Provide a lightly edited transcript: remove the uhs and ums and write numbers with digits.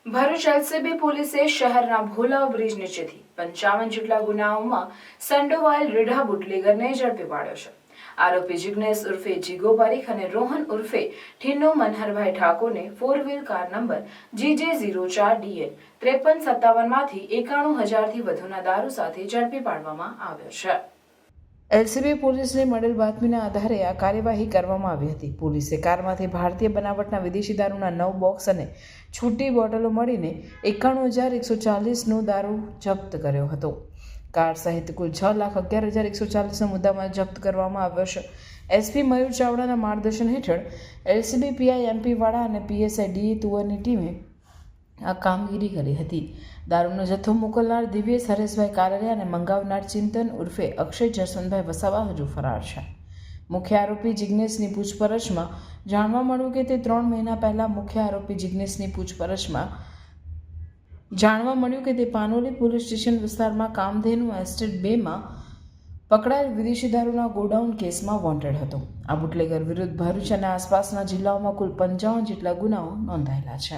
Bharuch LCB પોલીસે શહેરના Bhola bridge નીચેથી 55 જેટલા ગુનાઓમાં સંડોવાયેલ રીઢા બુટલેગરને ઝડપી પાડ્યો છે. આરોપી જિગ્નેશ ઉર્ફે જીગો પરીખ અને રોહન ઉર્ફે ઠિન્નો મનહરભાઈ ઠાકોરને 4 વ્હીલ કાર નંબર GJ04DL 5357 માંથી 91,000થી વધુના દારૂ સાથે ઝડપી પાડવામાં આવ્યો છે. એલસીબી પોલીસને મળેલ બાતમીના આધારે આ કાર્યવાહી કરવામાં આવી હતી. પોલીસે કારમાંથી ભારતીય બનાવટના વિદેશી દારૂના 9 બોક્સ અને છૂટી બોટલો મળીને 91,140નો દારૂ જપ્ત કર્યો હતો. કાર સહિત કુલ 6,11,140નો મુદ્દામાલ જપ્ત કરવામાં આવ્યો છે. એસપી મયુર ચાવડાના માર્ગદર્શન હેઠળ એલસીબી પીઆઈ એમપી વાળા અને પીએસઆઈ ડીએ તુવરની ટીમે આ કામગીરી કરી હતી. દારૂનો જથ્થો મોકલનાર દિવ્યેશ હરેશભાઈ કાલરિયા અને મંગાવનાર ચિંતન ઉર્ફે અક્ષય જસવંતભાઈ વસાવા હજુ ફરાર છે. મુખ્ય આરોપી જિગ્નેશની પૂછપરછમાં જાણવા મળ્યું કે તે 3 મહિના પહેલા પાનોલી પોલીસ સ્ટેશન વિસ્તારમાં કામધેનુ એસ્ટેટ 2માં પકડાયેલ વિદેશી દારૂના ગોડાઉન કેસમાં વોન્ટેડ હતો. આ બુટલેગર વિરુદ્ધ ભરૂચ અને આસપાસના જિલ્લાઓમાં કુલ 55 જેટલા ગુનાઓ નોંધાયેલા છે.